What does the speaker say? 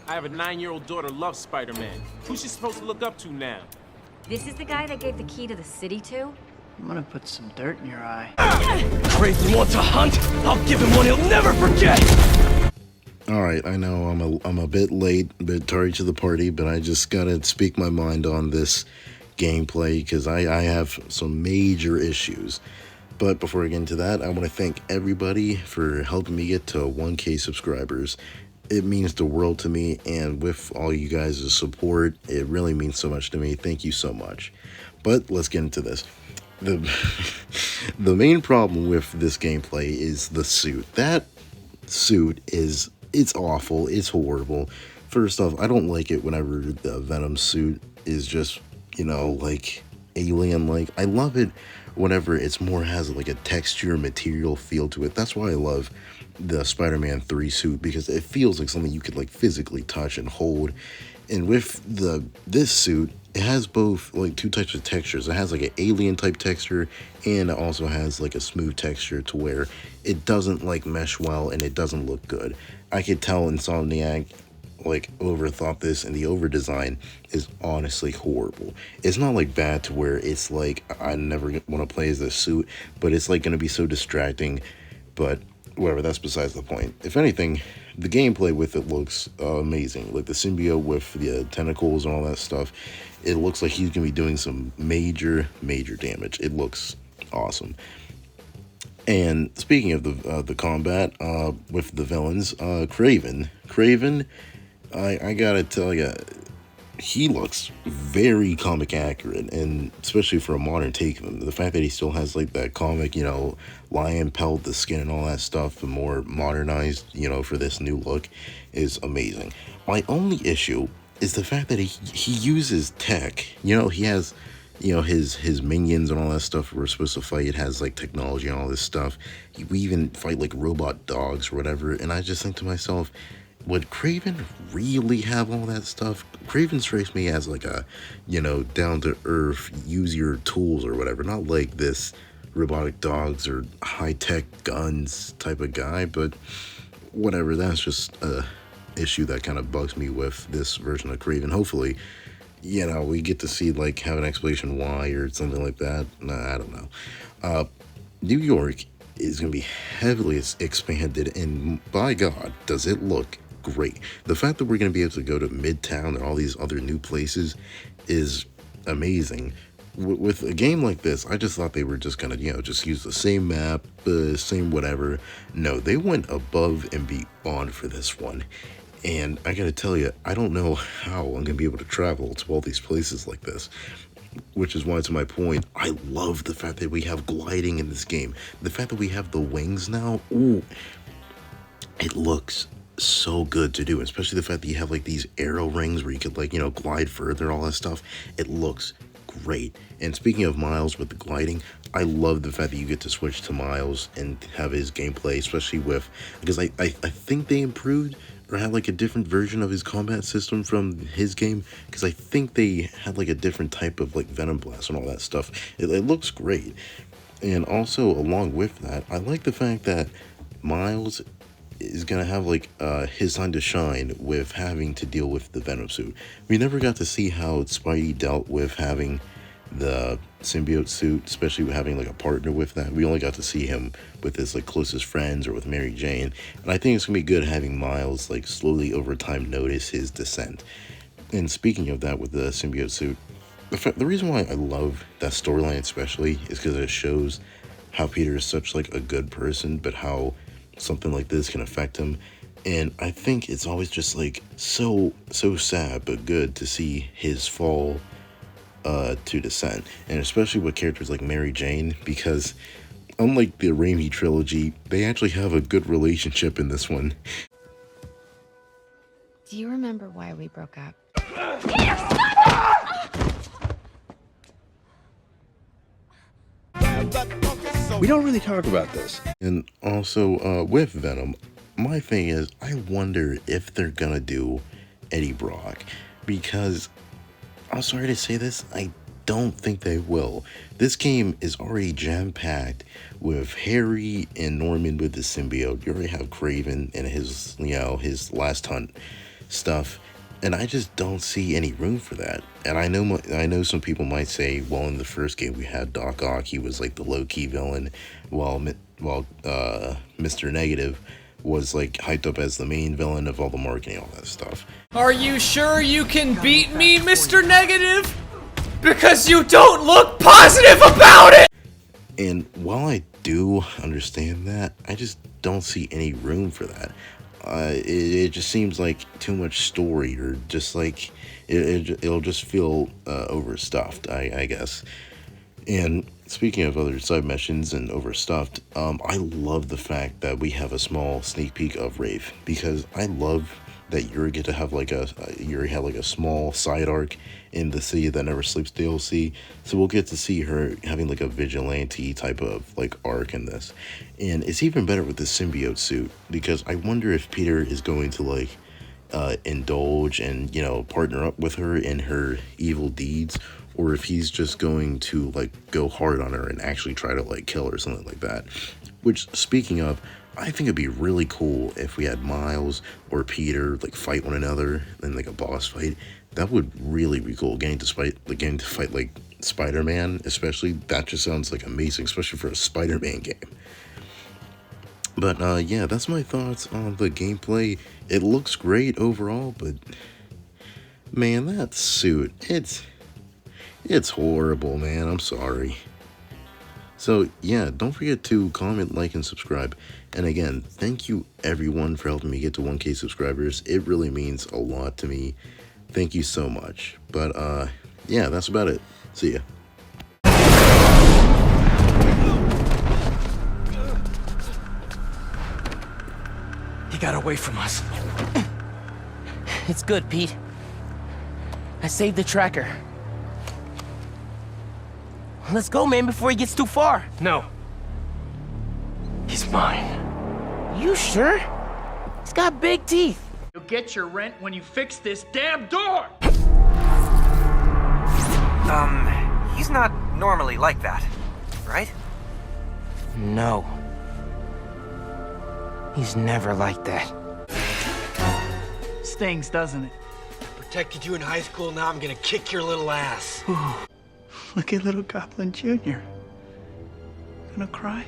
I have a 9-year-old daughter loves Spider-Man. Who's she supposed to look up to now? This is the guy that gave the key to the city to? I'm gonna put some dirt in your eye. Craven wants a hunt? I'll give him one he'll never forget! Alright, I know I'm a bit late, a bit tardy to the party, but I just gotta speak my mind on this gameplay because I have some major issues. But before I get into that, I want to thank everybody for helping me get to 1K subscribers. It means the world to me, and with all you guys' support, it really means so much to me. Thank you so much. But let's get into this. The main problem with this gameplay is the suit. That suit it's awful, it's horrible. First off, I don't like it whenever the Venom suit is just, you know, like alien-like. I love it whenever it's more has like a texture material feel to it. That's why I love the Spider-Man 3 suit, because it feels like something you could like physically touch and hold. And with this suit, it has both like two types of textures. It has like an alien type texture, and it also has like a smooth texture to where it doesn't like mesh well and it doesn't look good. I could tell Insomniac like overthought this, and the over design is honestly horrible. It's not like bad to where it's like I never want to play as this suit, but it's like going to be so distracting. But whatever, that's besides the point. If anything, the gameplay with it looks amazing. Like the symbiote with the tentacles and all that stuff, it looks like he's gonna be doing some major damage. It looks awesome. And speaking of the combat with the villains, Craven, I gotta tell you, he looks very comic accurate, and especially for a modern take of him. The fact that he still has like that comic, you know, lion pelt, the skin and all that stuff, the more modernized, you know, for this new look is amazing. My only issue is the fact that he uses tech. You know, he has, you know, his minions and all that stuff we're supposed to fight. It has like technology and all this stuff. We even fight like robot dogs or whatever, and I just think to myself, would Craven really have all that stuff? Craven strikes me as like a, you know, down-to-earth, use your tools or whatever. Not like this robotic dogs or high-tech guns type of guy, but whatever. That's just a issue that kind of bugs me with this version of Craven. Hopefully, you know, we get to see, like, have an explanation why or something like that. Nah, I don't know. New York is going to be heavily expanded, and by God, does it look great. The fact that we're going to be able to go to Midtown and all these other new places is amazing. With a game like this, I just thought they were just going to, you know, just use the same map, same whatever. No, they went above and beyond for this one. And I got to tell you, I don't know how I'm going to be able to travel to all these places like this. Which is why, to my point, I love the fact that we have gliding in this game. The fact that we have the wings now, ooh, it looks so good to do, especially the fact that you have like these arrow rings where you could like, you know, glide further, all that stuff. It looks great. And speaking of Miles with the gliding, I love the fact that you get to switch to Miles and have his gameplay, especially with, because I think they improved or had like a different version of his combat system from his game, because I think they had like a different type of like Venom Blast and all that stuff. It looks great. And also along with that, I like the fact that Miles is gonna have like his time to shine with having to deal with the Venom suit. We never got to see how Spidey dealt with having the symbiote suit, especially with having like a partner with that. We only got to see him with his like closest friends or with Mary Jane, and I think it's gonna be good having Miles like slowly over time notice his descent. And speaking of that with the symbiote suit, the reason why I love that storyline especially is because it shows how Peter is such like a good person, but how something like this can affect him. And I think it's always just like so sad but good to see his fall to descent, and especially with characters like Mary Jane, because unlike the Raimi trilogy, they actually have a good relationship in this one. Do you remember why we broke up? We don't really talk about this. And also with Venom, my thing is, I wonder if they're gonna do Eddie Brock, because I'm sorry to say this, I don't think they will. This game is already jam-packed with Harry and Norman with the symbiote. You already have Craven and his, you know, his last hunt. stuff, and I just don't see any room for that. And I know some people might say, well, in the first game we had Doc Ock, he was like the low-key villain, while Mr. Negative was like hyped up as the main villain of all the marketing, all that stuff. Are you sure you can beat me, Mr. Negative? Because you don't look positive about it! And while I do understand that, I just don't see any room for that. It just seems like too much story, or just like it'll just feel overstuffed, I guess. And speaking of other side missions and overstuffed, I love the fact that we have a small sneak peek of Wraith, because I love that Yuri get to have like a small side arc in the City That Never Sleeps DLC. So we'll get to see her having like a vigilante type of like arc in this. And it's even better with the symbiote suit, because I wonder if Peter is going to like indulge and, you know, partner up with her in her evil deeds, or if he's just going to like go hard on her and actually try to like kill her or something like that. Which, speaking of, I think it'd be really cool if we had Miles or Peter like fight one another in like a boss fight. That would really be cool. Getting to fight like Spider-Man, especially, that just sounds like amazing, especially for a Spider-Man game. But yeah, that's my thoughts on the gameplay. It looks great overall, but man, that suit, it's horrible, man. I'm sorry. So yeah, don't forget to comment, like, and subscribe. And again, thank you everyone for helping me get to 1K subscribers. It really means a lot to me. Thank you so much. But yeah, that's about it. See ya. He got away from us. It's good, Pete. I saved the tracker. Let's go, man, before he gets too far. No. He's mine. You sure? He's got big teeth. You'll get your rent when you fix this damn door! He's not normally like that, right? No. He's never like that. Stings, doesn't it? Protected you in high school, now I'm gonna kick your little ass. Look at little Goblin Jr. Gonna cry?